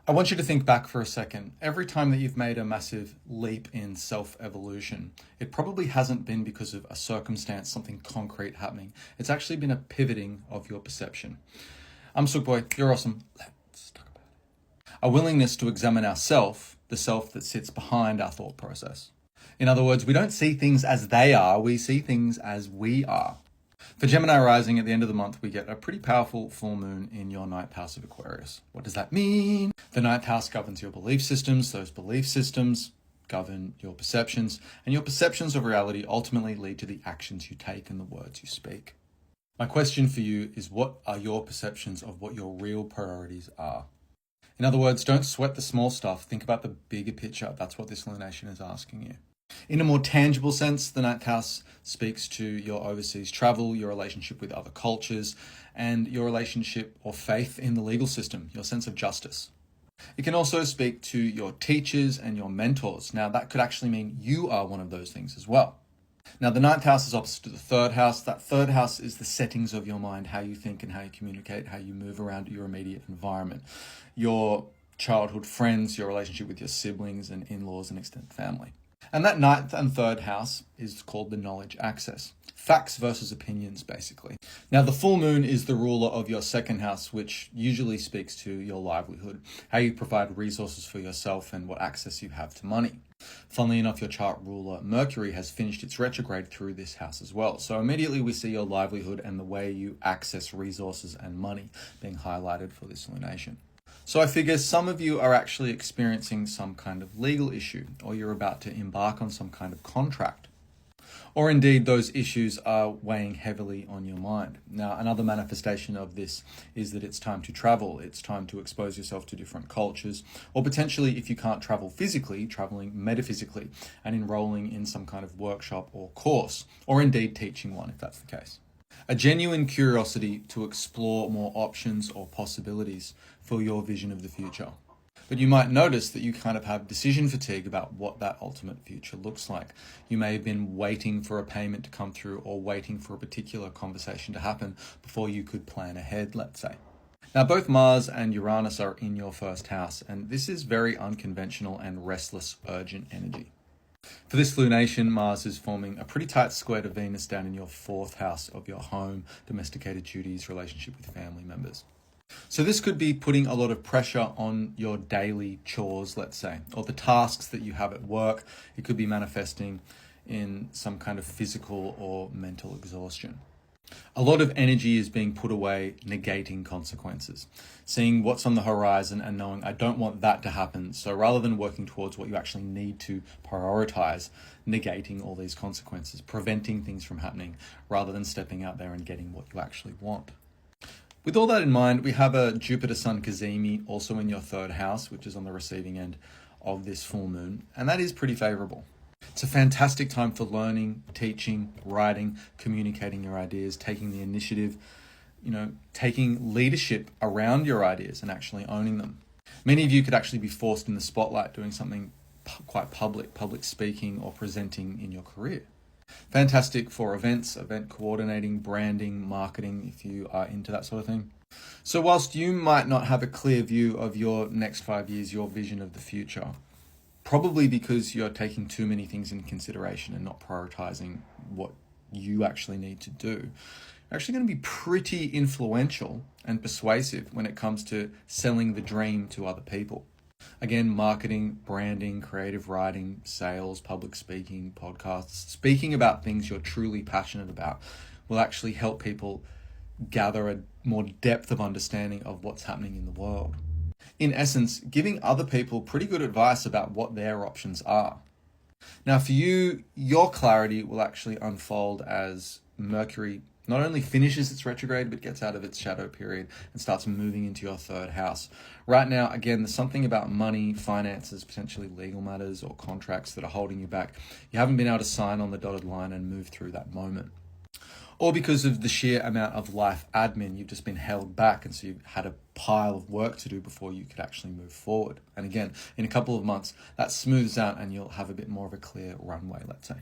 I want you to think back for a second. Every time that you've made a massive leap in self-evolution, it probably hasn't been because of a circumstance, something concrete happening. It's actually been a pivoting of your perception. I'm Sook Boy, you're awesome. Let's talk about it. A willingness to examine ourself, the self that sits behind our thought process. In other words, we don't see things as they are, we see things as we are. For Gemini Rising, at the end of the month, we get a pretty powerful full moon in your ninth house of Aquarius. What does that mean? The ninth house governs your belief systems. Those belief systems govern your perceptions, and your perceptions of reality ultimately lead to the actions you take and the words you speak. My question for you is, what are your perceptions of what your real priorities are? In other words, don't sweat the small stuff. Think about the bigger picture. That's what this lunation is asking you. In a more tangible sense, the ninth house speaks to your overseas travel, your relationship with other cultures, and your relationship or faith in the legal system, your sense of justice. It can also speak to your teachers and your mentors. Now, that could actually mean you are one of those things as well. Now, the ninth house is opposite to the third house. That third house is the settings of your mind, how you think and how you communicate, how you move around your immediate environment, your childhood friends, your relationship with your siblings and in-laws and extended family. And that ninth and third house is called the knowledge axis. Facts versus opinions, basically. Now, the full moon is the ruler of your second house, which usually speaks to your livelihood, how you provide resources for yourself and what access you have to money. Funnily enough, your chart ruler, Mercury, has finished its retrograde through this house as well. So immediately we see your livelihood and the way you access resources and money being highlighted for this lunation. So I figure some of you are actually experiencing some kind of legal issue, or you're about to embark on some kind of contract. Or indeed, those issues are weighing heavily on your mind. Now, another manifestation of this is that it's time to travel. It's time to expose yourself to different cultures, or potentially, if you can't travel physically, traveling metaphysically and enrolling in some kind of workshop or course, or indeed teaching one if that's the case. A genuine curiosity to explore more options or possibilities for your vision of the future. But you might notice that you kind of have decision fatigue about what that ultimate future looks like. You may have been waiting for a payment to come through or waiting for a particular conversation to happen before you could plan ahead, let's say. Now, both Mars and Uranus are in your first house, and this is very unconventional and restless, urgent energy. For this lunation, Mars is forming a pretty tight square to Venus down in your fourth house of your home, domesticated duties, relationship with family members. So this could be putting a lot of pressure on your daily chores, let's say, or the tasks that you have at work. It could be manifesting in some kind of physical or mental exhaustion. A lot of energy is being put away negating consequences, seeing what's on the horizon and knowing I don't want that to happen. So rather than working towards what you actually need to prioritize, negating all these consequences, preventing things from happening rather than stepping out there and getting what you actually want. With all that in mind, we have a Jupiter-Sun cazimi also in your third house, which is on the receiving end of this full moon, and that is pretty favorable. It's a fantastic time for learning, teaching, writing, communicating your ideas, taking the initiative, taking leadership around your ideas and actually owning them. Many of you could actually be forced in the spotlight doing something quite public speaking or presenting in your career. Fantastic for events, event coordinating, branding, marketing, if you are into that sort of thing. So whilst you might not have a clear view of your next 5 years, your vision of the future, probably because you're taking too many things into consideration and not prioritizing what you actually need to do, you're actually going to be pretty influential and persuasive when it comes to selling the dream to other people. Again, marketing, branding, creative writing, sales, public speaking, podcasts, speaking about things you're truly passionate about will actually help people gather a more depth of understanding of what's happening in the world. In essence, giving other people pretty good advice about what their options are. Now for you, your clarity will actually unfold as Mercury not only finishes its retrograde, but gets out of its shadow period and starts moving into your third house. Right now, again, there's something about money, finances, potentially legal matters or contracts that are holding you back. You haven't been able to sign on the dotted line and move through that moment. Or because of the sheer amount of life admin, you've just been held back, and so you've had a pile of work to do before you could actually move forward. And again, in a couple of months, that smooths out and you'll have a bit more of a clear runway, let's say.